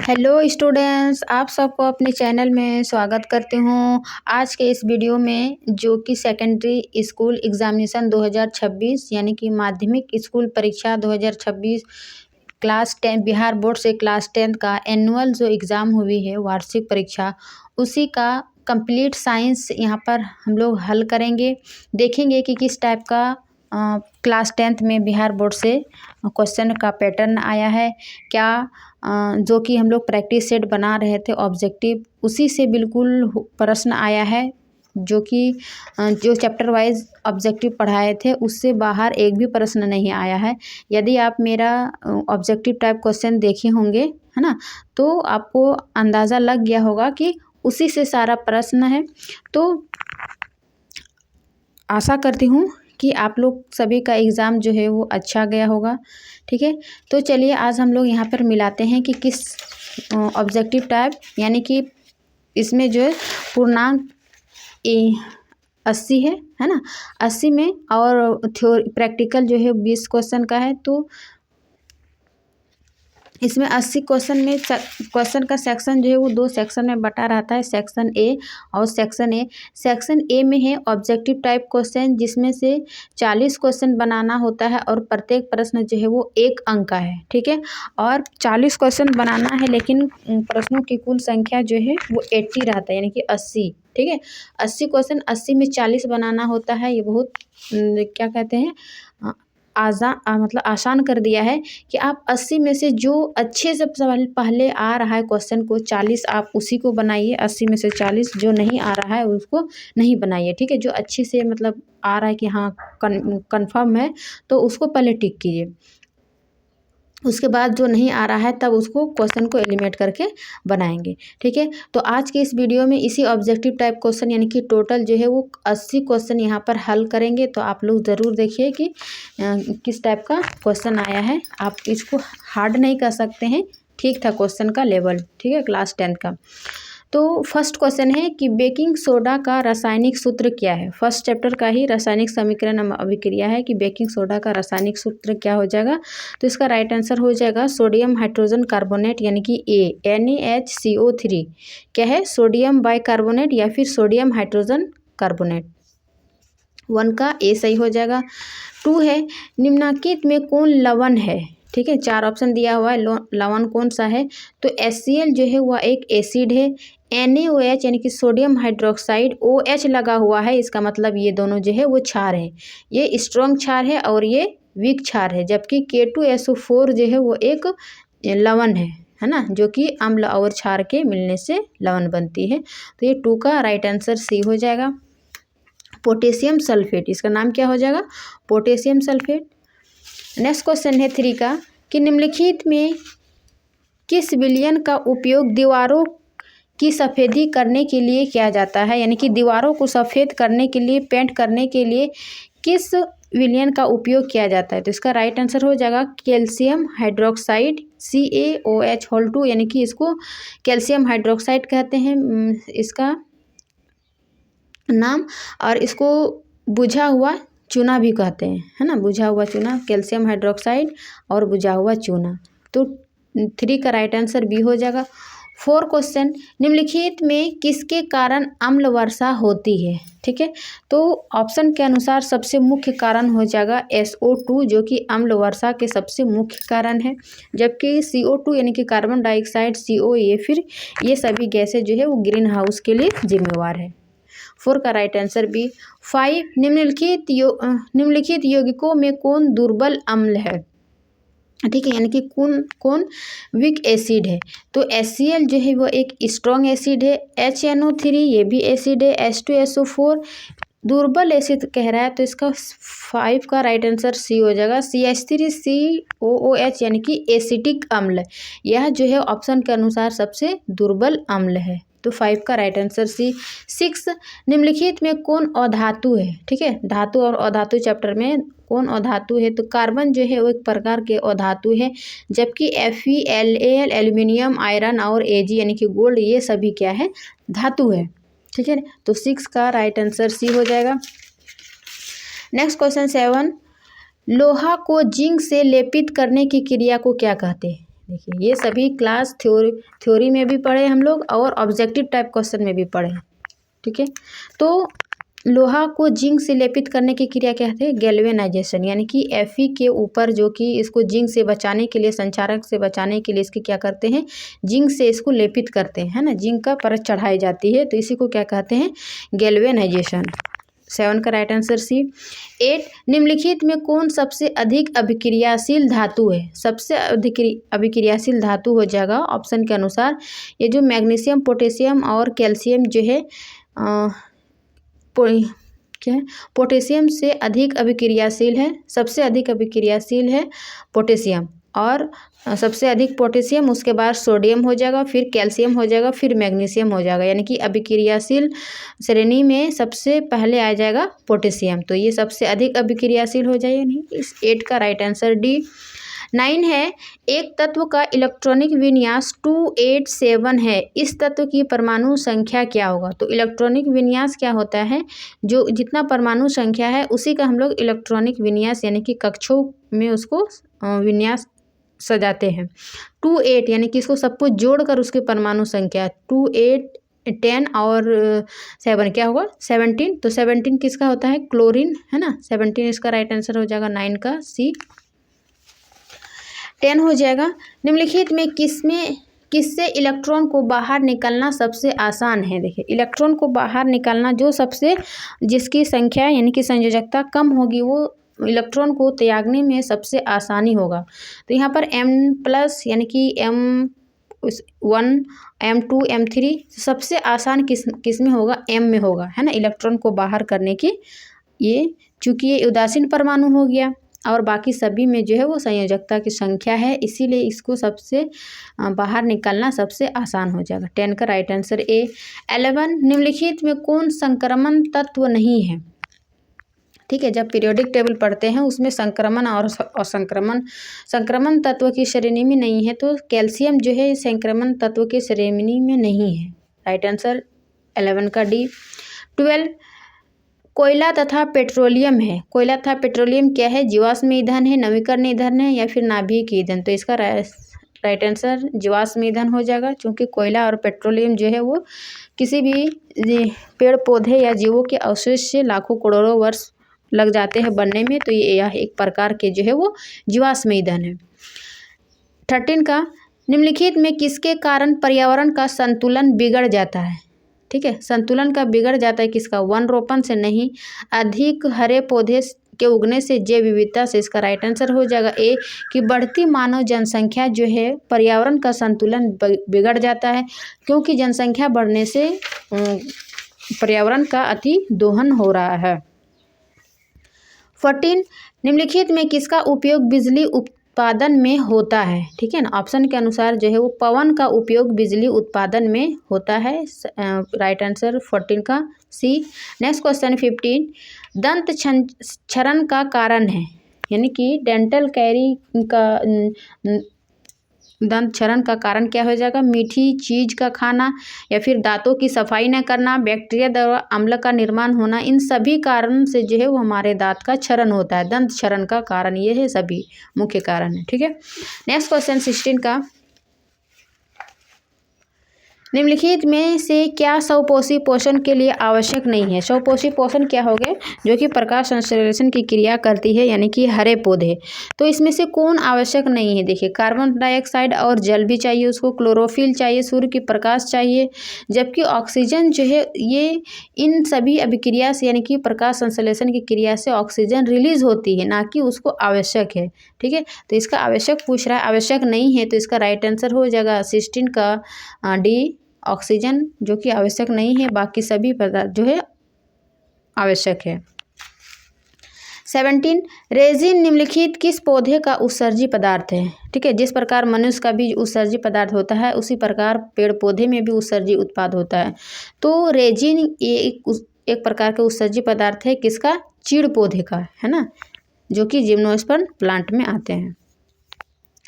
Hello students, आप सबको अपने चैनल में स्वागत करती हूँ। आज के इस वीडियो में जो कि सेकेंडरी स्कूल एग्जामिनेशन 2026 यानी कि माध्यमिक स्कूल परीक्षा 2026 क्लास 10 बिहार बोर्ड से क्लास 10 का एनुअल जो एग्ज़ाम हुई है वार्षिक परीक्षा, उसी का कंप्लीट साइंस यहाँ पर हम लोग हल करेंगे। देखेंगे कि किस टाइप का क्लास 10th में बिहार बोर्ड से क्वेश्चन का पैटर्न आया है। क्या जो कि हम लोग प्रैक्टिस सेट बना रहे थे ऑब्जेक्टिव, उसी से बिल्कुल प्रश्न आया है। जो कि जो चैप्टर वाइज ऑब्जेक्टिव पढ़ाए थे उससे बाहर एक भी प्रश्न नहीं आया है। यदि आप मेरा ऑब्जेक्टिव टाइप क्वेश्चन देखे होंगे, है ना, तो आपको अंदाज़ा लग गया होगा कि उसी से सारा प्रश्न है। तो आशा करती हूँ कि आप लोग सभी का एग्ज़ाम जो है वो अच्छा गया होगा। ठीक है, तो चलिए आज हम लोग यहाँ पर मिलाते हैं कि किस ऑब्जेक्टिव टाइप यानी कि इसमें जो है पूर्णांक 80 है ना, 80 में और थ्योरी प्रैक्टिकल जो है 20 क्वेश्चन का है। तो इसमें 80 क्वेश्चन में क्वेश्चन का सेक्शन जो है वो 2 सेक्शन में बटा रहता है, सेक्शन ए और सेक्शन ए। सेक्शन ए में है ऑब्जेक्टिव टाइप क्वेश्चन, जिसमें से 40 क्वेश्चन बनाना होता है और प्रत्येक प्रश्न जो है वो 1 अंक का है। ठीक है, और 40 क्वेश्चन बनाना है, लेकिन प्रश्नों की कुल संख्या जो है वो 80 रहता है यानी कि 80। ठीक है, 80 क्वेश्चन 80 में 40 बनाना होता है। ये बहुत क्या कहते हैं मतलब आसान कर दिया है कि आप 80 में से जो अच्छे से सवाल पहले आ रहा है क्वेश्चन को 40 आप उसी को बनाइए। 80 में से 40 जो नहीं आ रहा है उसको नहीं बनाइए। ठीक है, जो अच्छे से मतलब आ रहा है कि हाँ कन्फर्म है तो उसको पहले टिक कीजिए। उसके बाद जो नहीं आ रहा है तब उसको क्वेश्चन को एलिमिनेट करके बनाएंगे। ठीक है, तो आज के इस वीडियो में इसी ऑब्जेक्टिव टाइप क्वेश्चन यानी कि टोटल जो है वो 80 क्वेश्चन यहाँ पर हल करेंगे। तो आप लोग ज़रूर देखिए कि किस टाइप का क्वेश्चन आया है। आप इसको हार्ड नहीं कर सकते हैं, ठीक था क्वेश्चन का लेवल। ठीक है, क्लास 10 का। तो फर्स्ट क्वेश्चन है कि बेकिंग सोडा का रासायनिक सूत्र क्या है। फर्स्ट चैप्टर का ही रासायनिक समीकरण अभिक्रिया है कि बेकिंग सोडा का रासायनिक सूत्र क्या हो जाएगा। तो इसका राइट आंसर हो जाएगा सोडियम हाइड्रोजन कार्बोनेट यानी कि ए NaHCO3 क्या है, सोडियम बाइकार्बोनेट या फिर सोडियम हाइड्रोजन कार्बोनेट। 1 का ए सही हो जाएगा। 2 है निम्नलिखित में कौन लवण है। ठीक है, 4 ऑप्शन दिया हुआ है, लवण कौन सा है। तो HCl जो है वह एक एसिड है। NaOH यानी कि सोडियम हाइड्रोक्साइड OH लगा हुआ है, इसका मतलब ये दोनों जो है वो क्षार है। ये स्ट्रॉन्ग क्षार है और ये वीक क्षार है। जबकि K2SO4 जो है वो एक लवण है ना, जो कि अम्ल और क्षार के मिलने से लवण बनती है। तो ये 2 का राइट आंसर सी हो जाएगा। पोटेशियम सल्फेट, इसका नाम क्या हो जाएगा, पोटेशियम सल्फेट। नेक्स्ट क्वेश्चन है 3 का कि निम्नलिखित में किस विलयन का उपयोग दीवारों की सफ़ेदी करने के लिए किया जाता है। यानी कि दीवारों को सफ़ेद करने के लिए, पेंट करने के लिए किस विलयन का उपयोग किया जाता है। तो इसका राइट आंसर हो जाएगा कैल्शियम हाइड्रोक्साइड CaOH2 यानी कि इसको कैल्शियम हाइड्रोक्साइड कहते हैं इसका नाम। और इसको बुझा हुआ चूना भी कहते हैं, है ना, बुझा हुआ चूना, कैल्शियम हाइड्रोक्साइड और बुझा हुआ चूना। तो 3 का राइट आंसर बी हो जाएगा। 4 क्वेश्चन निम्नलिखित में किसके कारण अम्ल वर्षा होती है। ठीक है, तो ऑप्शन के अनुसार सबसे मुख्य कारण हो जाएगा SO2 जो कि अम्ल वर्षा के सबसे मुख्य कारण है। जबकि CO2 यानी कि कार्बन डाइऑक्साइड, CO ये सभी गैसें जो है वो ग्रीन हाउस के लिए जिम्मेवार है। 4 का राइट आंसर बी। 5 निम्नलिखित यौगिकों में कौन दुर्बल अम्ल है। ठीक है, यानी कि कौन वीक एसिड है। तो HCl जो है वो एक स्ट्रॉन्ग एसिड है। HNO3 ये भी एसिड है। H2SO4 दुर्बल एसिड कह रहा है, तो इसका 5 का राइट आंसर सी हो जाएगा। CH3COOH यानी कि एसिटिक अम्ल, यह जो है ऑप्शन के अनुसार सबसे दुर्बल अम्ल है। तो 5 का राइट आंसर सी। 6 निम्नलिखित में कौन अधातु है। ठीक है, धातु और अधातु चैप्टर में कौन अधातु है। तो कार्बन जो है वो एक प्रकार के अधातु है। जबकि FeLal एल्यूमिनियम, आयरन और Ag यानी कि गोल्ड ये सभी क्या है, धातु है। ठीक है, तो 6 का राइट आंसर सी हो जाएगा। नेक्स्ट क्वेश्चन 7 लोहा को जिंक से लेपित करने की क्रिया को क्या कहते हैं। देखिए ये सभी क्लास थ्योरी में भी पढ़े हम लोग और ऑब्जेक्टिव टाइप क्वेश्चन में भी पढ़े। ठीक है, तो लोहा को जिंक से लेपित करने की क्रिया क्या है? गैल्वेनाइजेशन, यानी कि Fe के ऊपर जो कि इसको जिंक से बचाने के लिए, संचारक से बचाने के लिए इसकी क्या करते हैं? जिंक से इसको लेपित करते हैं, है ना, जिंक का परत चढ़ाई जाती है, तो इसी को क्या कहते हैं? गैल्वेनाइजेशन। 7 का राइट आंसर सी। 8, निम्नलिखित में कौन सबसे अधिक अभिक्रियाशील धातु है? सबसे अधिक अभिक्रियाशील धातु हो जाएगा ऑप्शन के अनुसार ये जो मैग्नीशियम, पोटेशियम और कैल्शियम जो है क्या है? पोटेशियम से अधिक अभिक्रियाशील है, सबसे अधिक अभिक्रियाशील है पोटेशियम, और सबसे अधिक पोटेशियम, उसके बाद सोडियम हो जाएगा, फिर कैल्शियम हो जाएगा, फिर मैग्नीशियम हो जाएगा, यानी कि अभिक्रियाशील श्रेणी में सबसे पहले आ जाएगा पोटेशियम, तो ये सबसे अधिक अभिक्रियाशील हो जाएगा। नहीं, इस 8 का राइट आंसर डी। 9 है, एक तत्व का इलेक्ट्रॉनिक विन्यास 287 है, इस तत्व की परमाणु संख्या क्या होगा? तो इलेक्ट्रॉनिक विन्यास क्या होता है? जो जितना परमाणु संख्या है उसी का हम लोग इलेक्ट्रॉनिक विन्यास यानी कि कक्षों में उसको विन्यास सजाते हैं। 28 यानी कि इसको सब कुछ जोड़कर उसकी परमाणु संख्या 2, 8, 10 और 7 क्या होगा? 17। तो 17 किसका होता है? क्लोरीन, है ना। 17 इसका राइट आंसर हो जाएगा 9 का सी। 10 हो जाएगा, निम्नलिखित में किससे इलेक्ट्रॉन को बाहर निकलना सबसे आसान है? देखिए इलेक्ट्रॉन को बाहर निकालना जो सबसे जिसकी संख्या यानी कि संयोजकता कम होगी वो इलेक्ट्रॉन को त्यागने में सबसे आसानी होगा। तो यहाँ पर M+ यानी कि M1, M2, M3 सबसे आसान किस में होगा? M में होगा, है ना, इलेक्ट्रॉन को बाहर करने की। ये चूँकि ये उदासीन परमाणु हो गया और बाकी सभी में जो है वो संयोजकता की संख्या है, इसीलिए इसको सबसे बाहर निकालना सबसे आसान हो जाएगा। 10 का राइट आंसर ए। 11, निम्नलिखित में कौन संक्रमण तत्व नहीं है? ठीक है, जब पीरियोडिक टेबल पढ़ते हैं उसमें संक्रमण और संक्रमण तत्व की श्रेणी में नहीं है, तो कैल्शियम जो है संक्रमण तत्व की श्रेणी में नहीं है। राइट आंसर 11 का डी। 12, कोयला तथा पेट्रोलियम है, कोयला तथा पेट्रोलियम क्या है? जीवाश्म ईंधन है, नवीकरणीय ईंधन है या फिर नाभिक ईंधन? तो इसका राइट आंसर जीवाश्म ईंधन हो जाएगा, क्योंकि कोयला और पेट्रोलियम जो है वो किसी भी पेड़ पौधे या जीवों के अवशेष से लाखों करोड़ों वर्ष लग जाते हैं बनने में, तो ये यह एक प्रकार के जो है वो जीवाश्म ईंधन है। 13 का, निम्नलिखित में किसके कारण पर्यावरण का संतुलन बिगड़ जाता है? ठीक है, संतुलन का बिगड़ जाता है किसका? वन रोपण से नहीं, अधिक हरे पौधे के उगने से, जैव विविधता से। इसका राइट आंसर हो जाएगा ए कि बढ़ती मानव जनसंख्या जो है पर्यावरण का संतुलन बिगड़ जाता है, क्योंकि जनसंख्या बढ़ने से पर्यावरण का अति दोहन हो रहा है। 14, निम्नलिखित में किसका उपयोग बिजली उत्पादन में होता है? ठीक है ना, ऑप्शन के अनुसार जो है वो पवन का उपयोग बिजली उत्पादन में होता है। राइट आंसर 14 का सी। नेक्स्ट क्वेश्चन 15, दंत क्षरण का कारण है, यानी कि डेंटल कैरी का दंत क्षरण का कारण क्या हो जाएगा? मीठी चीज का खाना या फिर दांतों की सफाई न करना, बैक्टीरिया द्वारा अम्ल का निर्माण होना, इन सभी कारण से जो है वो हमारे दांत का क्षरण होता है। दंत क्षरण का कारण ये है, सभी मुख्य कारण है। ठीक है, नेक्स्ट क्वेश्चन 16 का, निम्नलिखित में से क्या स्वपोषी पोषण के लिए आवश्यक नहीं है? स्वपोषी पोषण क्या हो गए? जो कि प्रकाश संश्लेषण की क्रिया करती है, यानी कि हरे पौधे। तो इसमें से कौन आवश्यक नहीं है? देखिए कार्बन डाइऑक्साइड और जल भी चाहिए उसको, क्लोरोफिल चाहिए, सूर्य की प्रकाश चाहिए, जबकि ऑक्सीजन जो है ये इन सभी अभिक्रिया से यानी कि प्रकाश संश्लेषण की क्रिया से ऑक्सीजन रिलीज होती है, ना कि उसको आवश्यक है। ठीक है, तो इसका आवश्यक पूछ रहा है, आवश्यक नहीं है, तो इसका राइट आंसर हो जाएगा 16 का डी, ऑक्सीजन जो कि आवश्यक नहीं है, बाकी सभी पदार्थ जो है आवश्यक है। 17, रेजिन निम्नलिखित किस पौधे का उत्सर्जी पदार्थ है? ठीक है, जिस प्रकार मनुष्य का भी उत्सर्जी पदार्थ होता है उसी प्रकार पेड़ पौधे में भी उत्सर्जी उत्पाद होता है। तो रेजिन एक प्रकार का उत्सर्जी पदार्थ है किसका? चीड़ पौधे का, है ना, जो कि जिम्नोस्पर्म प्लांट में आते हैं।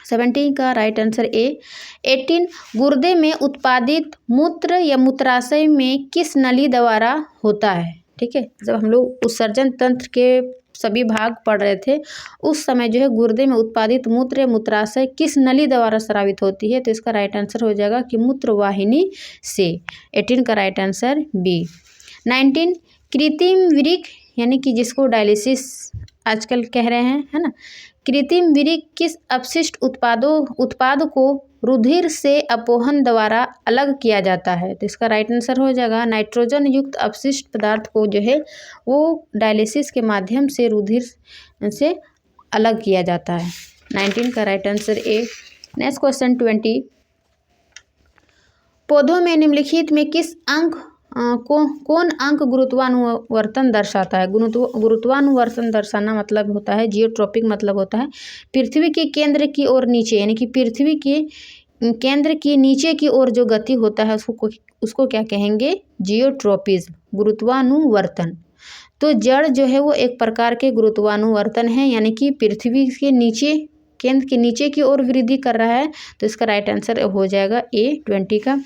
17 का राइट आंसर ए। 18, गुर्दे में उत्पादित मूत्र या मूत्राशय में किस नली द्वारा होता है? ठीक है, जब हम लोग उत्सर्जन तंत्र के सभी भाग पढ़ रहे थे उस समय जो है गुर्दे में उत्पादित मूत्र मूत्राशय किस नली द्वारा स्रावित होती है, तो इसका राइट आंसर हो जाएगा कि मूत्र वाहिनी से। 18 का राइट आंसर बी। 19 कृत्रिम वृक्क यानी कि जिसको डायलिसिस आजकल कह रहे हैं, है ना। कृत्रिम वृक्क किस अपशिष्ट उत्पाद को रुधिर से अपोहन द्वारा अलग किया जाता है, तो इसका राइट आंसर हो जाएगा नाइट्रोजन युक्त अपशिष्ट पदार्थ को जो है वो डायलिसिस के माध्यम से रुधिर से अलग किया जाता है। 19 का right answer A. Next question 20, पौधों में निम्नलिखित में किस अंक कौन अंक गुरुत्वानुवर्तन दर्शाता है। गुरुत्वानुवर्तन दर्शाना मतलब होता है जियोट्रॉपिक, मतलब होता है पृथ्वी के केंद्र की ओर नीचे, यानी कि पृथ्वी के केंद्र की नीचे की ओर जो गति होता है उसको क्या कहेंगे, जियोट्रोपिज्म, गुरुत्वानुवर्तन। तो जड़ जो है वो एक प्रकार के गुरुत्वानुवर्तन है, यानी कि पृथ्वी के नीचे केंद्र के नीचे की ओर वृद्धि कर रहा है, तो इसका राइट आंसर हो जाएगा ए 20 का।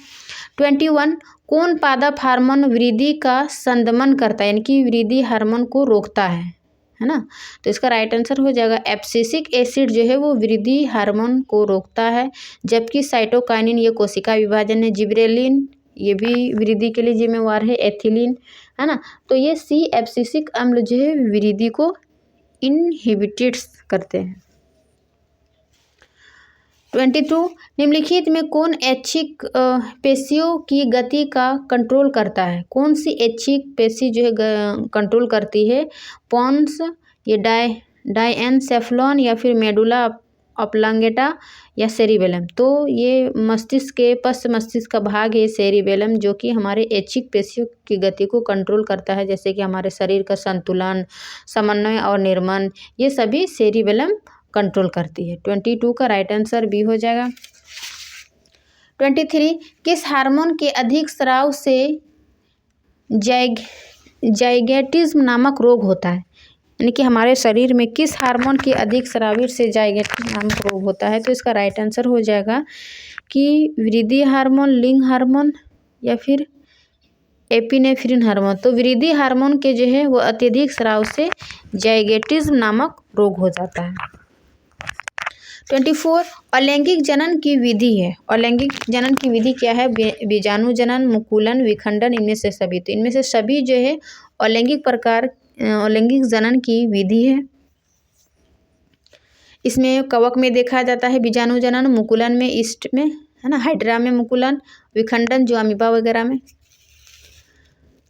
21 कौन पादप हार्मोन वृद्धि का संदमन करता है, यानी कि वृद्धि हार्मोन को रोकता है ना, तो इसका राइट आंसर हो जाएगा एब्सिसिक एसिड जो है वो वृद्धि हार्मोन को रोकता है, जबकि साइटोकाइनिन ये कोशिका विभाजन है, जिब्रेलिन ये भी वृद्धि के लिए जिम्मेवार है, एथिलीन, है ना, तो ये सी एब्सिसिक अम्ल जो है वृद्धि को इनहिबिट्स करते हैं। 22 निम्नलिखित में कौन ऐच्छिक पेशियों की गति का कंट्रोल करता है, कौन सी ऐच्छिक पेशी जो है कंट्रोल करती है, पॉन्स, ये डायएनसेफलॉन या फिर मेडुला ऑब्लांगेटा या सेरिबेलम। तो ये मस्तिष्क के पश्च मस्तिष्क का भाग है सेरिबेलम, जो कि हमारे ऐच्छिक पेशियों की गति को कंट्रोल करता है, जैसे कि हमारे शरीर का संतुलन, समन्वय और निर्माण, ये सभी सेरिबेलम कंट्रोल करती है। 22 का राइट आंसर बी हो जाएगा। 23 किस हार्मोन के अधिक स्राव से जाइगेटिज्म नामक रोग होता है, यानी कि हमारे शरीर में किस हार्मोन की अधिक स्रावित से जाइगेटिज्म नामक रोग होता है, तो इसका राइट आंसर हो जाएगा कि वृद्धि हार्मोन, लिंग हार्मोन या फिर एपिनेफ्रिन हार्मोन। तो वृद्धि हार्मोन के जो है वो अत्यधिक स्राव से जाइगेटिज्म नामक रोग हो जाता है। 24 अलैंगिक जनन की विधि है, अलैंगिक जनन की विधि क्या है, बीजाणु जनन, मुकुलन, विखंडन, इनमें से सभी, तो इनमें से सभी जो है अलैंगिक जनन की विधि है। इसमें कवक में देखा जाता है बीजाणु जनन, मुकुलन में ईस्ट में, है ना, हाइड्रा में मुकुलन, विखंडन जो अमीबा वगैरह में।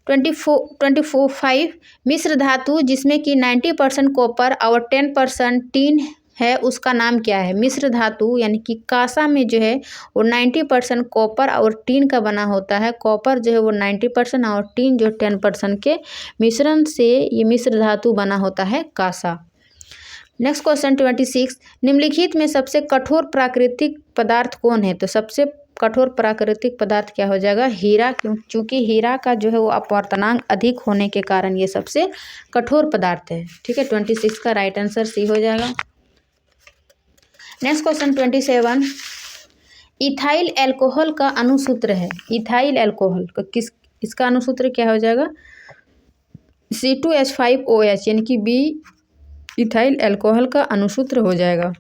25 मिश्र धातु जिसमें कि 90% कॉपर और 10% टीन है उसका नाम क्या है। मिश्र धातु यानी कि कांसा में जो है वो 90% कॉपर और टीन का बना होता है, कॉपर जो है वो 90% और टीन जो 10% के मिश्रण से ये मिश्र धातु बना होता है कांसा। नेक्स्ट क्वेश्चन 26 निम्नलिखित में सबसे कठोर प्राकृतिक पदार्थ कौन है, तो सबसे कठोर प्राकृतिक पदार्थ क्या हो जाएगा, हीरा, क्योंकि हीरा का जो है वो अपवर्तनांक अधिक होने के कारण ये सबसे कठोर पदार्थ है। ठीक है, 26 का राइट आंसर सी हो जाएगा। नेक्स्ट क्वेश्चन 27 इथाइल अल्कोहल का अणुसूत्र है, इथाइल अल्कोहल का इसका अणुसूत्र क्या हो जाएगा, C2H5OH, यानी कि बी इथाइल अल्कोहल का अणुसूत्र हो जाएगा।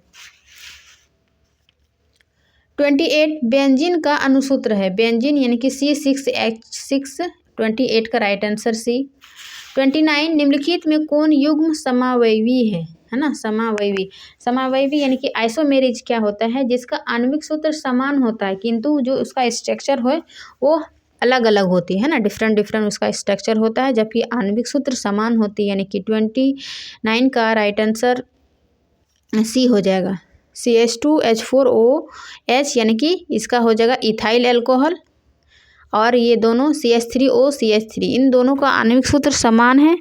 28 बेंजीन का अणुसूत्र है, बेंजीन यानी कि C6H6, 28 का राइट आंसर सी। 29 निम्नलिखित में कौन युग्म समावयवी है ना, समावयवी यानी कि आइसोमेरिज क्या होता है, जिसका आणविक सूत्र समान होता है किंतु जो उसका स्ट्रक्चर है वो अलग अलग होती है ना, डिफरेंट उसका स्ट्रक्चर होता है, जबकि आणविक सूत्र समान होती है, यानी कि 29 का राइट आंसर सी हो जाएगा, CH2H4OH, यानी कि इसका हो जाएगा इथाइल अल्कोहल, और ये दोनों CH3OCH3 इन दोनों का आणविक सूत्र समान है,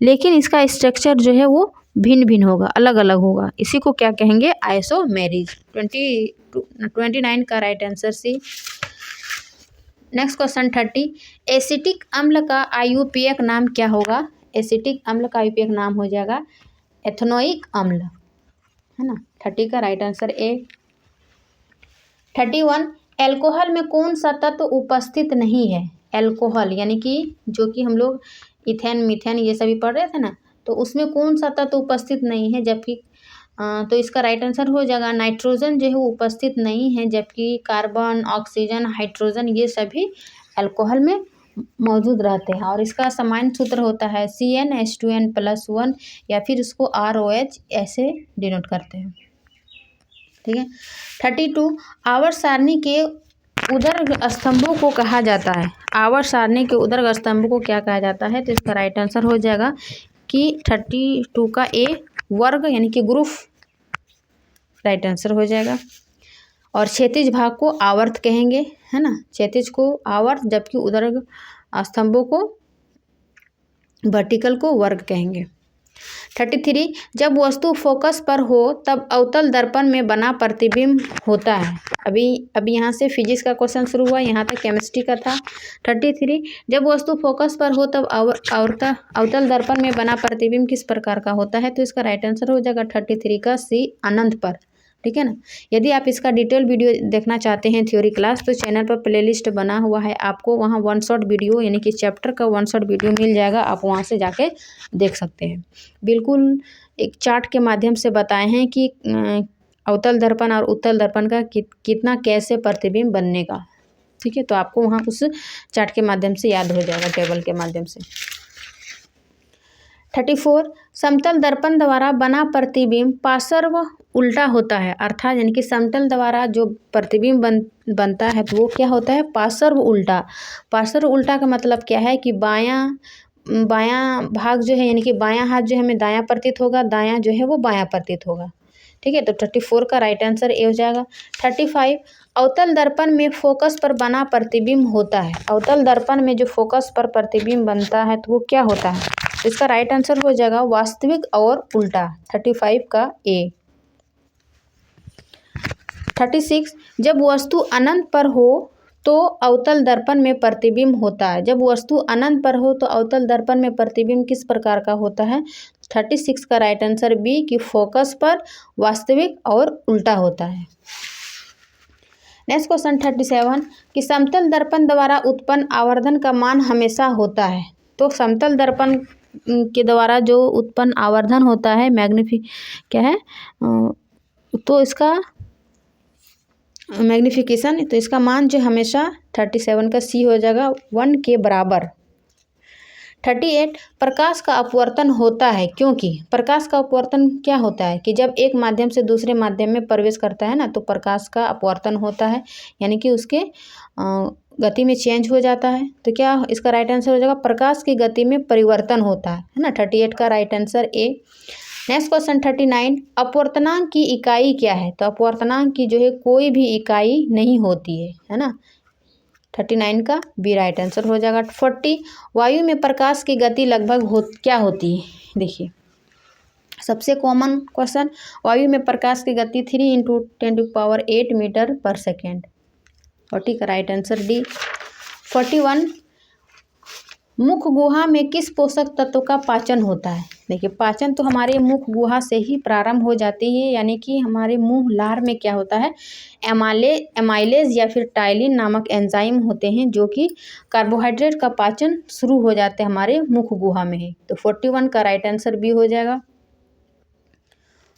लेकिन इसका स्ट्रक्चर जो है वो भिन्न भिन्न होगा, अलग अलग होगा, इसी को क्या कहेंगे, आइसोमेरिज। 29 का right answer C. Next question 30 एसिटिक अम्ल का IUPAC नाम क्या होगा, एसिटिक अम्ल का IUPAC नाम हो जाएगा एथेनोइक अम्ल, है ना, 30 का राइट आंसर ए। 31 अल्कोहल में कौन सा तत्व उपस्थित नहीं है, अल्कोहल यानी कि जो कि हम लोग इथेन मीथेन ये सभी पढ़ रहे थे ना, तो उसमें कौन सा तत्व उपस्थित नहीं है, जबकि तो इसका राइट आंसर हो जाएगा नाइट्रोजन जो है वो उपस्थित नहीं है, जबकि कार्बन, ऑक्सीजन, हाइड्रोजन ये सभी अल्कोहल में मौजूद रहते हैं। और इसका सामान्य सूत्र होता है CnH2n+1 या फिर इसको ROH ऐसे डिनोट करते हैं। ठीक है। 32 आवर्त सारणी के उदर्ग स्तंभों को कहा जाता है। आवर्त सारणी के उदर्ग स्तंभों को क्या कहा जाता है, तो इसका राइट आंसर हो जाएगा कि 32 का ए वर्ग यानी कि ग्रुप राइट आंसर हो जाएगा। और क्षैतिज भाग को आवर्त कहेंगे, है ना, क्षैतिज को आवर्त, जबकि उदर्ग स्तंभों को वर्टिकल को वर्ग कहेंगे। 33 जब वस्तु फोकस पर हो तब अवतल दर्पण में बना प्रतिबिंब होता है। अभी यहाँ से फिजिक्स का क्वेश्चन शुरू हुआ, यहाँ तक केमिस्ट्री का था। 33 जब वस्तु फोकस पर हो तब अवतल दर्पण में बना प्रतिबिंब किस प्रकार का होता है, तो इसका राइट आंसर हो जाएगा 33 का सी अनंत पर। ठीक है ना। यदि आप इसका डिटेल वीडियो देखना चाहते हैं थ्योरी क्लास, तो चैनल पर प्लेलिस्ट बना हुआ है, आपको वहाँ 1 शॉट वीडियो यानी कि चैप्टर का 1 शॉट वीडियो मिल जाएगा, आप वहाँ से जाके देख सकते हैं। बिल्कुल एक चार्ट के माध्यम से बताए हैं कि अवतल दर्पण और उत्तल दर्पण का कितना कैसे प्रतिबिंब बनने का। ठीक है, तो आपको वहाँ उस चार्ट के माध्यम से याद हो जाएगा, टेबल के माध्यम से। 34 समतल दर्पण द्वारा बना प्रतिबिंब पार्श्व उल्टा होता है, अर्थात यानी कि समतल द्वारा जो प्रतिबिंब बनता है तो वो क्या होता है, पार्श्व उल्टा। पार्श्व उल्टा का मतलब क्या है कि बायां भाग जो है यानी कि बायां हाथ जो हमें दायां प्रतीत होगा, दायां जो है वो बायां प्रतीत होगा। ठीक है, तो 34 का राइट आंसर ए हो जाएगा। 35 अवतल दर्पण में फोकस पर बना प्रतिबिंब होता है। अवतल दर्पण में जो फोकस पर प्रतिबिंब बनता है तो वो क्या होता है, इसका राइट आंसर हो जाएगा वास्तविक और उल्टा, 35 का ए। 36 जब वस्तु अनंत पर हो तो अवतल दर्पण में प्रतिबिंब होता है। जब वस्तु अनंत पर हो तो अवतल दर्पण में प्रतिबिंब किस प्रकार का होता है, 36 का राइट आंसर बी कि फोकस पर, वास्तविक और उल्टा होता है। नेक्स्ट क्वेश्चन 37 कि समतल दर्पण द्वारा उत्पन्न आवर्धन का मान हमेशा होता है। तो समतल दर्पण के द्वारा जो उत्पन्न आवर्धन होता है क्या है, तो इसका मैग्निफिकेशन, तो इसका मान जो हमेशा 37 का सी हो जाएगा 1 के बराबर। 38 प्रकाश का अपवर्तन होता है, क्योंकि प्रकाश का अपवर्तन क्या होता है कि जब एक माध्यम से दूसरे माध्यम में प्रवेश करता है ना, तो प्रकाश का अपवर्तन होता है, यानी कि उसके गति में चेंज हो जाता है। तो क्या इसका राइट आंसर हो जाएगा प्रकाश की गति में परिवर्तन होता है ना, 38 का right answer A. Next question 39 अपवर्तनांक की इकाई क्या है, तो अपवर्तनांक की जो है कोई भी इकाई नहीं होती है ना, 39 का बी राइट आंसर हो जाएगा। 40 वायु में प्रकाश की गति लगभग क्या होती है, देखिए सबसे कॉमन क्वेश्चन, वायु में प्रकाश की गति 3 × 10⁸ मीटर पर सेकेंड, 40 का राइट आंसर डी। 41 मुख गुहा में किस पोषक तत्व का पाचन होता है, देखिए पाचन तो हमारे मुख गुहा से ही प्रारंभ हो जाती है, यानी कि हमारे मुंह लार में क्या होता है, एमाइलेज या फिर टाइलिन नामक एंजाइम होते हैं जो कि कार्बोहाइड्रेट का पाचन शुरू हो जाते हैं हमारे मुख गुहा में ही, तो 41 का राइट आंसर बी हो जाएगा।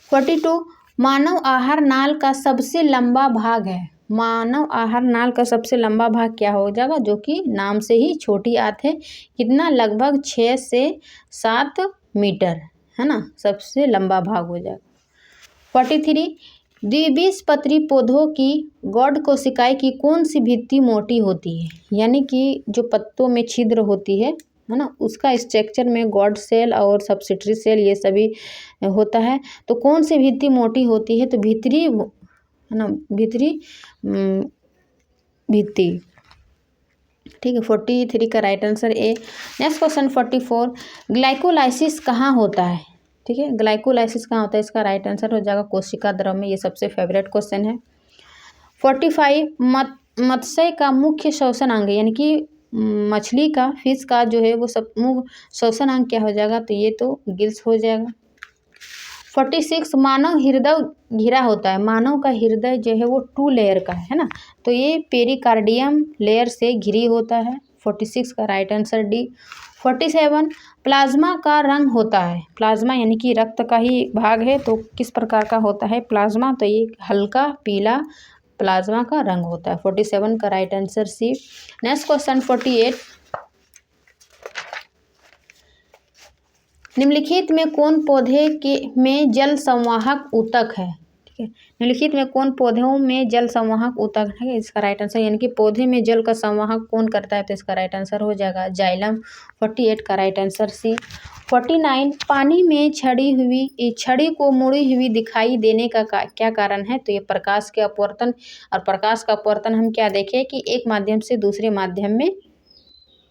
42 मानव आहार नाल का सबसे लंबा भाग है, मानव आहार नाल का सबसे लंबा भाग क्या हो जाएगा, जो कि नाम से ही छोटी आत है, कितना, लगभग 6 से 7 मीटर, है ना, सबसे लंबा भाग हो जाएगा। 43 द्विबीजपत्री पौधों की गौड़ कोशिकाएं की कौन सी भित्ति मोटी होती है, यानी कि जो पत्तों में छिद्र होती है ना, उसका स्ट्रक्चर में गॉड सेल और सब्सिटरी सेल ये सभी होता है, तो कौन सी भित्ति मोटी होती है, तो भीतरी है ना, भीतरी भित्ति। ठीक है, 43 का right answer A. Next question 44 glycolysis कहाँ होता है, ठीक है, ग्लाइकोलाइसिस कहाँ होता है, इसका राइट आंसर हो जाएगा कोशिका द्रव में, ये सबसे फेवरेट क्वेश्चन है। 45 मत्स्य का मुख्य श्वसन अंग, यानी कि मछली का, फिश का जो है वो सब श्वसन अंग क्या हो जाएगा, तो ये तो गिल्स हो जाएगा। 46 मानव हृदय घिरा होता है, मानव का हृदय जो है वो 2 लेयर का है ना, तो ये पेरिकार्डियम लेयर से घिरी होता है, 46 का राइट आंसर डी। 47 प्लाज्मा का रंग होता है। प्लाज्मा यानी कि रक्त का ही भाग है, तो किस प्रकार का होता है प्लाज्मा, तो ये हल्का पीला प्लाज्मा का रंग होता है। 47 का right answer C. Next question 48, निम्नलिखित में कौन पौधे के में जल संवाहक ऊतक है। ठीक है, निम्नलिखित में कौन पौधों में जल संवाहक ऊतक है, इसका राइट आंसर, यानी कि पौधे में जल का संवाहक कौन करता है, तो इसका राइट आंसर हो जाएगा जाइलम। 48 का राइट आंसर सी। 49 पानी में छड़ी को मुड़ी हुई दिखाई देने का क्या कारण है, तो ये प्रकाश के अपवर्तन, और प्रकाश का अपवर्तन हम क्या देखें कि एक माध्यम से दूसरे माध्यम में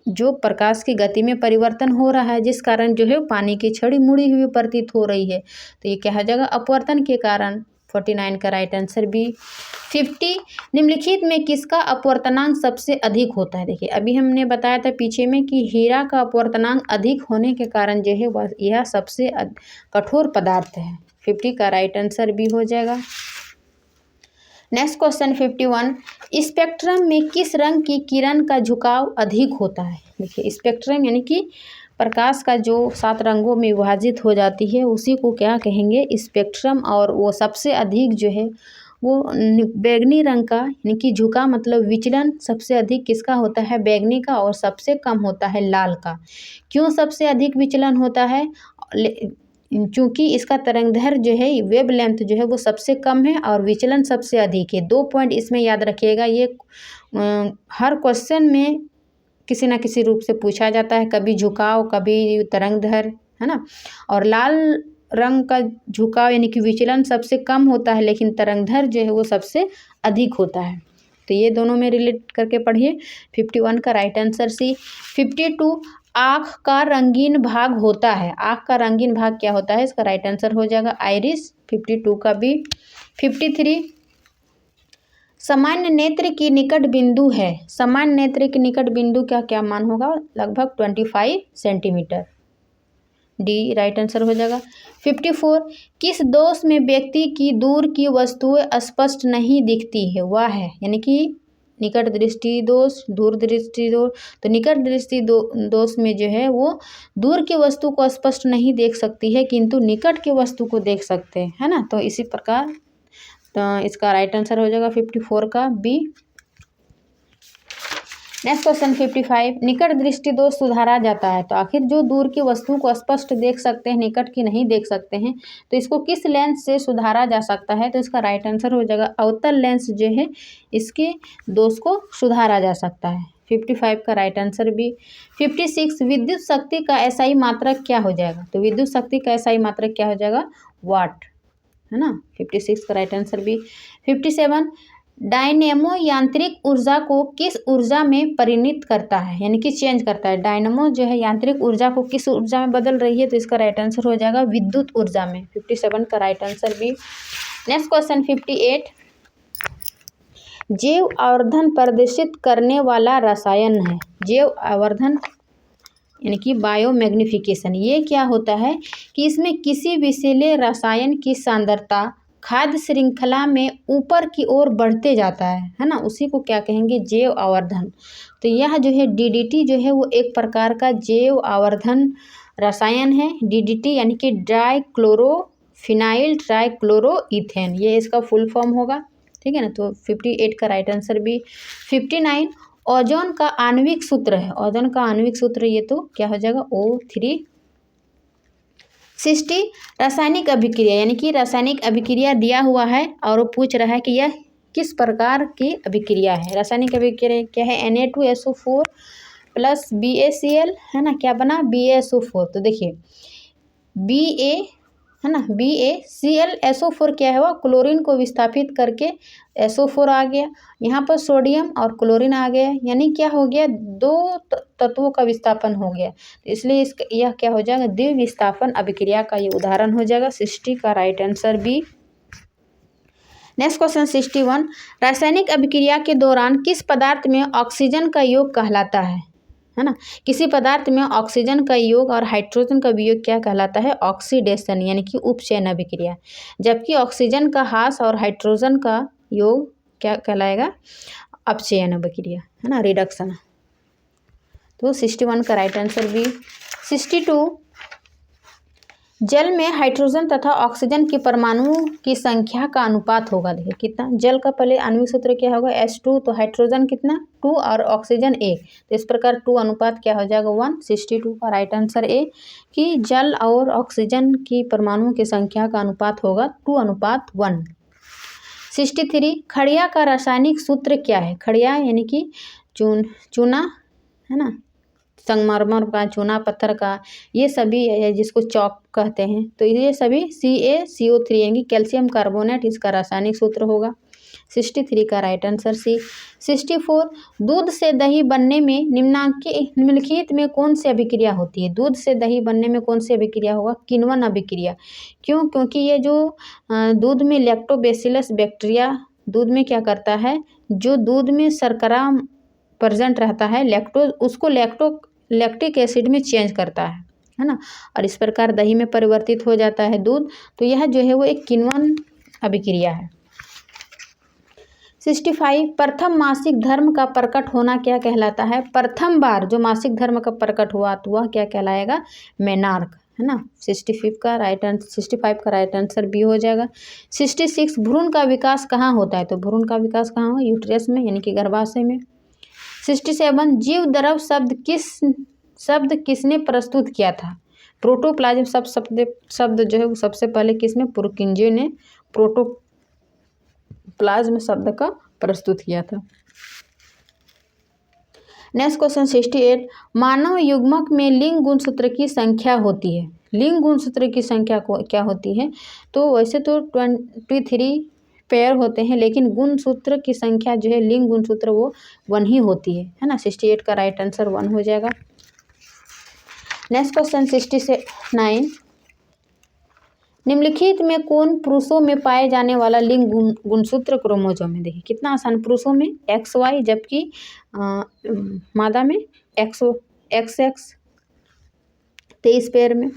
जो प्रकाश की गति में परिवर्तन हो रहा है, जिस कारण जो है पानी की छड़ी मुड़ी हुई प्रतीत हो रही है, तो ये क्या हो जाएगा अपवर्तन के कारण। 49 का राइट आंसर बी। 50 निम्नलिखित में किसका अपवर्तनांक सबसे अधिक होता है। देखिए अभी हमने बताया था पीछे में कि हीरा का अपवर्तनांक अधिक होने के कारण जो है वह यह सबसे कठोर पदार्थ है। 50 का राइट आंसर बी हो जाएगा। नेक्स्ट क्वेश्चन 51, स्पेक्ट्रम में किस रंग की किरण का झुकाव अधिक होता है। देखिए स्पेक्ट्रम यानी कि प्रकाश का जो 7 रंगों में विभाजित हो जाती है उसी को क्या कहेंगे स्पेक्ट्रम, और वो सबसे अधिक जो है वो बैगनी रंग का, यानी कि झुका मतलब विचलन सबसे अधिक किसका होता है बैगनी का, और सबसे कम होता है लाल का। क्यों सबसे अधिक विचलन होता है, चूँकि इसका तरंगदैर्घ्य जो है वेव लेंथ जो है वो सबसे कम है और विचलन सबसे अधिक है। 2 पॉइंट इसमें याद रखिएगा, ये हर क्वेश्चन में किसी न किसी रूप से पूछा जाता है, कभी झुकाव कभी तरंगदैर्घ्य, है ना। और लाल रंग का झुकाव यानी कि विचलन सबसे कम होता है, लेकिन तरंगदैर्घ्य जो है वो सबसे अधिक होता है। तो ये दोनों में रिलेट करके पढ़िए। 51 का राइट आंसर सी। 52 आँख का रंगीन भाग होता है। आँख का रंगीन भाग क्या होता है, इसका राइट आंसर हो जाएगा आइरिस। 52 का बी। 53 सामान्य नेत्र की निकट बिंदु है। सामान्य नेत्र की निकट बिंदु का क्या मान होगा, लगभग 25 सेंटीमीटर। डी राइट आंसर हो जाएगा। 54 किस दोष में व्यक्ति की दूर की वस्तुएं स्पष्ट नहीं दिखती है, वह है, यानी कि निकट दृष्टि दोष, दूर दृष्टि दोष। तो निकट दृष्टि दोष में जो है वो दूर की वस्तु को स्पष्ट नहीं देख सकती है, किंतु निकट की वस्तु को देख सकते हैं, है ना। तो इसी प्रकार तो इसका राइट आंसर हो जाएगा 54 का बी। नेक्स्ट क्वेश्चन 55 निकट दृष्टि दोष सुधारा जाता है। तो आखिर जो दूर की वस्तु को स्पष्ट देख सकते हैं, निकट की नहीं देख सकते हैं, तो इसको किस लेंस से सुधारा जा सकता है, तो इसका राइट आंसर हो जाएगा अवतल लेंस जो है इसके दोष को सुधारा जा सकता है। 55 का राइट आंसर भी। 56 विद्युत शक्ति का एसआई मात्रक क्या हो जाएगा, तो विद्युत शक्ति का एसआई मात्रक क्या हो जाएगा वाट, है ना। 56 का राइट आंसर भी। 57 डायनेमो यांत्रिक ऊर्जा को किस ऊर्जा में परिणत करता है, यानी कि चेंज करता है। डायनेमो जो है यांत्रिक ऊर्जा को किस ऊर्जा में बदल रही है, तो इसका राइट आंसर हो जाएगा विद्युत ऊर्जा में। 57 का राइट आंसर भी। नेक्स्ट क्वेश्चन 58 जैव आवर्धन प्रदर्शित करने वाला रसायन है। जैव आवर्धन यानी कि बायोमैग्निफिकेशन, ये क्या होता है कि इसमें किसी विषैले रसायन की सांद्रता खाद्य श्रृंखला में ऊपर की ओर बढ़ते जाता है ना, उसी को क्या कहेंगे जैव आवर्धन। तो यह जो है डीडीटी जो है वो एक प्रकार का जैव आवर्धन रसायन है। डीडीटी यानी कि डाइक्लोरोफिनाइल ट्राइक्लोरोइथेन, ये इसका फुल फॉर्म होगा, ठीक है ना। तो 58 का राइट आंसर भी। 59 ओजोन का आणविक सूत्र है। ओजोन का आणविक सूत्र ये तो क्या हो जाएगा O3। 60 रासायनिक अभिक्रिया, यानी कि रासायनिक अभिक्रिया दिया हुआ है और वो पूछ रहा है कि यह किस प्रकार की अभिक्रिया है। रासायनिक अभिक्रिया क्या है, Na2SO4 प्लस BaCl, है ना, क्या बना BaSO4। तो देखिए Ba है ना, BaClSO4 क्या है, वो क्लोरीन को विस्थापित करके SO4 आ गया, यहाँ पर सोडियम और क्लोरीन आ गया, यानी क्या हो गया 2 तत्वों का विस्थापन हो गया। तो इसलिए यह क्या हो जाएगा द्विविस्थापन अभिक्रिया का ये उदाहरण हो जाएगा। 60 का right answer B. Next question 61 रासायनिक अभिक्रिया के दौरान किस पदार्थ में ऑक्सीजन का योग कहलाता है ना। किसी पदार्थ में ऑक्सीजन का योग और हाइड्रोजन का वियोग क्या कहलाता है, ऑक्सीडेशन, यानी कि उपचयन अभिक्रिया। जबकि ऑक्सीजन का ह्रास और हाइड्रोजन का योग क्या कहलाएगा, अपचयन अभिक्रिया, है ना, रिडक्शन। तो 61 का राइट आंसर बी। 62 जल में हाइड्रोजन तथा ऑक्सीजन की परमाणुओं की संख्या का अनुपात होगा। देखिए कितना, जल का पहले आणविक सूत्र क्या होगा H2, तो हाइड्रोजन कितना 2 और ऑक्सीजन 1, तो इस प्रकार 2 अनुपात क्या हो जाएगा 1। 62 का राइट आंसर ए कि जल और ऑक्सीजन की परमाणुओं की संख्या का अनुपात होगा 2:1। 63 खड़िया का रासायनिक सूत्र क्या है। खड़िया यानी कि चूना है ना, संगमरमर का, चूना पत्थर का, ये सभी जिसको चौक कहते हैं, तो ये सभी CaCO3 यानी कैल्शियम कार्बोनेट इसका रासायनिक सूत्र होगा। 63 का राइट आंसर सी। 64 दूध से दही बनने में निम्नलिखित में कौन सी अभिक्रिया होती है। दूध से दही बनने में कौन सी अभिक्रिया होगा, किण्वन अभिक्रिया। क्यों, क्योंकि ये जो दूध में लैक्टोबैसिलस बैक्टीरिया दूध में क्या करता है, जो दूध में शर्करा प्रेजेंट रहता है लैक्टोज, उसको लैक्टिक एसिड में चेंज करता है ना, और इस प्रकार दही में परिवर्तित हो जाता है दूध, तो यह जो है वो एक किण्वन अभिक्रिया है। 65 प्रथम मासिक धर्म का प्रकट होना क्या कहलाता है। प्रथम बार जो मासिक धर्म का प्रकट हुआ तो वह क्या कहलाएगा, मेनार्क है ना। 65 का राइट आंसर बी हो जाएगा। 66 भ्रूण का विकास कहाँ होता है, तो भ्रूण का विकास कहाँ हो, यूट्रस में यानी कि गर्भाशय में। 67 जीव द्रव शब्द किसने प्रस्तुत किया था। प्रोटोप्लाज्म शब्द जो है वो सबसे पहले किसने, पुरकिंजे ने प्रोटोप्लाज्म शब्द का प्रस्तुत किया था। नेक्स्ट क्वेश्चन 68 मानव युग्मक में लिंग गुणसूत्र की संख्या होती है। लिंग गुणसूत्र की संख्या क्या होती है, तो वैसे तो 23 पेयर होते हैं, लेकिन गुणसूत्र की संख्या जो है लिंग गुणसूत्र वो 1 ही होती है ना। 68 का राइट आंसर 1 हो जाएगा। नेक्स्ट क्वेश्चन 69 निम्नलिखित में कौन पुरुषों में पाए जाने वाला लिंग गुणसूत्र क्रोमोसोम है। देखिए कितना आसान, पुरुषों में XY, जबकि मादा में XX 23 पेयर में।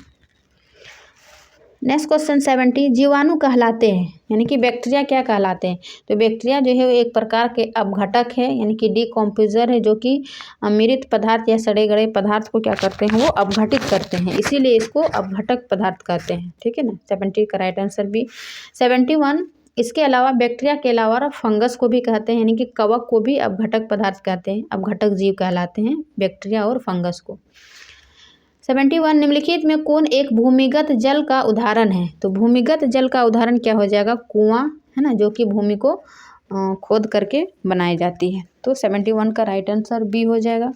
नेक्स्ट क्वेश्चन 70 जीवाणु कहलाते हैं यानी कि बैक्टीरिया क्या कहलाते हैं, तो बैक्टीरिया जो है वो एक प्रकार के अपघटक है यानी कि डिकम्पोजर है, जो कि मृत पदार्थ या सड़े गले पदार्थ को क्या करते हैं, वो अपघटित करते हैं, इसीलिए इसको अपघटक पदार्थ कहते हैं, ठीक है ना। 70 का राइट आंसर भी। 71 इसके अलावा बैक्टीरिया के अलावा फंगस को भी कहते हैं यानी कि कवक को भी अपघटक पदार्थ कहते हैं, अपघटक जीव कहलाते हैं बैक्टीरिया और फंगस को। 71 निम्नलिखित में कौन एक भूमिगत जल का उदाहरण है, तो भूमिगत जल का उदाहरण क्या हो जाएगा, कुआं है ना, जो कि भूमि को खोद करके बनाई जाती है, तो 71 का राइट आंसर बी हो जाएगा।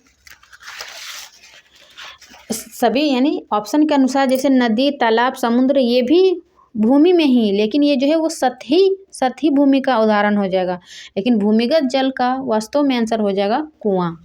सभी यानी ऑप्शन के अनुसार जैसे नदी, तालाब, समुद्र ये भी भूमि में ही, लेकिन ये जो है वो सतही भूमि का उदाहरण हो जाएगा, लेकिन भूमिगत जल का वास्तव में आंसर हो जाएगा कुआं।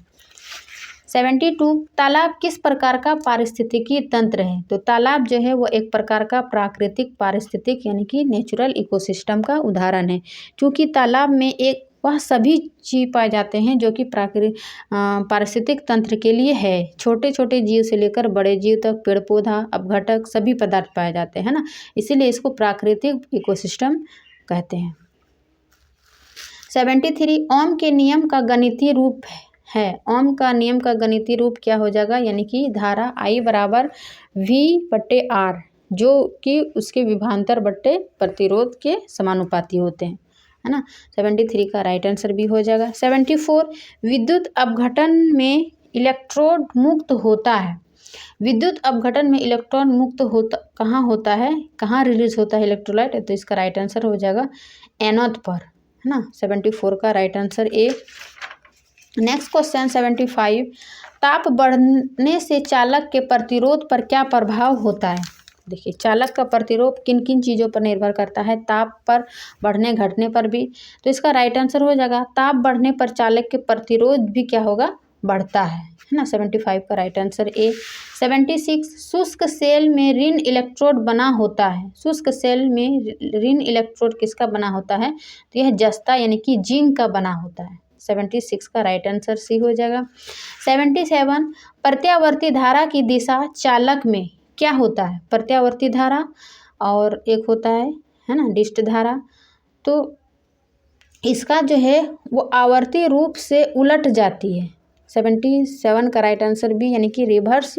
72 तालाब किस प्रकार का पारिस्थितिकी तंत्र है, तो तालाब जो है वो एक प्रकार का प्राकृतिक पारिस्थितिक यानी कि नेचुरल इकोसिस्टम का उदाहरण है, क्योंकि तालाब में एक वह सभी जीव पाए जाते हैं जो कि पारिस्थितिक तंत्र के लिए है, छोटे छोटे जीव से लेकर बड़े जीव तक, पेड़ पौधा, अपघटक सभी पदार्थ पाए जाते हैं ना, इसीलिए इसको प्राकृतिक इकोसिस्टम कहते हैं। 73 ओम के नियम का गणितीय रूप है। ओम का नियम का गणितीय रूप क्या हो जाएगा, यानी कि धारा I बराबर V/R, जो कि उसके विभवांतर बट्टे प्रतिरोध के समानुपाती होते हैं, है ना। 73 का राइट आंसर भी हो जाएगा। 74 विद्युत अपघटन में इलेक्ट्रोड मुक्त होता है। विद्युत अपघटन में इलेक्ट्रॉन मुक्त होता कहाँ होता है, कहाँ रिलीज होता है इलेक्ट्रोलाइट, तो इसका राइट आंसर हो जाएगा एनोड पर, है ना। 74 का right answer A. Next question 75 ताप बढ़ने से चालक के प्रतिरोध पर क्या प्रभाव होता है। देखिए चालक का प्रतिरोध किन किन चीज़ों पर निर्भर करता है, ताप पर, बढ़ने घटने पर भी, तो इसका राइट आंसर हो जाएगा ताप बढ़ने पर चालक के प्रतिरोध भी क्या होगा, बढ़ता है ना। 75 का राइट आंसर ए। 76 शुष्क सेल में ऋण इलेक्ट्रोड बना होता है। शुष्क सेल में ऋण इलेक्ट्रोड किसका बना होता है, तो यह जस्ता यानी कि जिंक का बना होता है। 76 का राइट आंसर सी हो जाएगा। 77 प्रत्यावर्ती धारा की दिशा चालक में क्या होता है, प्रत्यावर्ती धारा और एक होता है ना डिस्ट धारा, तो इसका जो है वो आवर्ती रूप से उलट जाती है, 77 का राइट आंसर बी यानी कि रिवर्स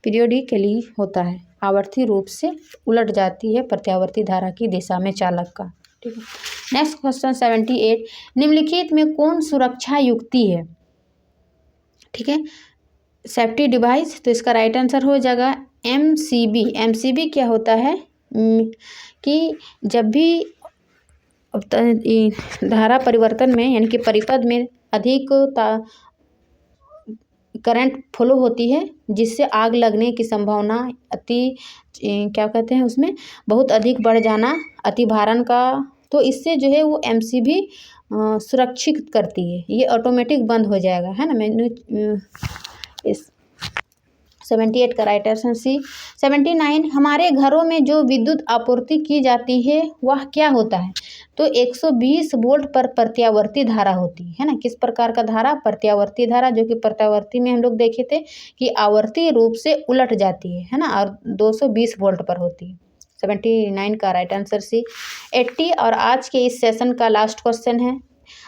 पीरियोडिकली होता है, आवर्ती रूप से उलट जाती है प्रत्यावर्ती धारा की दिशा में चालक का। ठीक है, नेक्स्ट क्वेश्चन 78, निम्नलिखित में कौन सुरक्षा युक्ति है? ठीक है, सेफ्टी डिवाइस, तो इसका राइट आंसर हो जाएगा MCB। MCB क्या होता है कि जब भी धारा परिवर्तन में यानी कि परिपथ में अधिक करंट फ्लो होती है जिससे आग लगने की संभावना क्या कहते हैं उसमें बहुत अधिक बढ़ जाना, अतिभारण का, तो इससे जो है वो MCB सुरक्षित करती है, ये ऑटोमेटिक बंद हो जाएगा, है ना। मैंने इस 78 का राइट आंसर सी। 79, हमारे घरों में जो विद्युत आपूर्ति की जाती है वह क्या होता है? तो 120 वोल्ट पर प्रत्यावर्ती धारा होती है ना। किस प्रकार का धारा? प्रत्यावर्ती धारा, जो कि प्रत्यावर्ती में हम लोग देखे थे कि आवर्ती रूप से उलट जाती है ना, और 220 वोल्ट पर होती है। 79 का राइट आंसर सी। 80 और आज के इस सेशन का लास्ट क्वेश्चन है,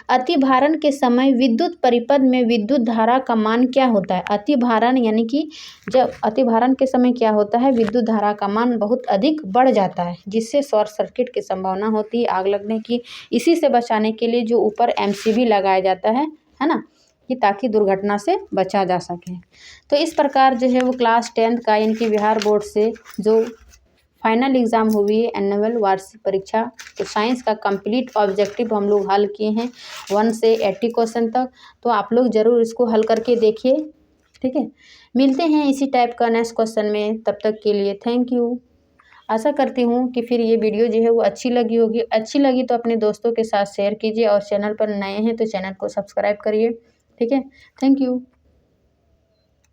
अतिभारण के समय विद्युत परिपथ में विद्युत धारा का मान क्या होता है? अतिभारण यानी कि जब अतिभारण के समय क्या होता है, विद्युत धारा का मान बहुत अधिक बढ़ जाता है जिससे शॉर्ट सर्किट की संभावना होती है, आग लगने की। इसी से बचाने के लिए जो ऊपर MCB लगाया जाता है ना, कि ताकि दुर्घटना से बचा जा सके। तो इस प्रकार जो है वो क्लास 10th का यानी कि बिहार बोर्ड से जो फाइनल एग्ज़ाम हुई है एनुअल वार्षिक परीक्षा, तो साइंस का कंप्लीट ऑब्जेक्टिव हम लोग हल किए हैं 1 से 80 क्वेश्चन तक। तो आप लोग ज़रूर इसको हल करके देखिए। ठीक है, मिलते हैं इसी टाइप का नेक्स्ट क्वेश्चन में, तब तक के लिए थैंक यू। आशा करती हूँ कि फिर ये वीडियो जो है वो अच्छी लगी होगी। अच्छी लगी तो अपने दोस्तों के साथ शेयर कीजिए और चैनल पर नए हैं तो चैनल को सब्सक्राइब करिए। ठीक है, थैंक यू।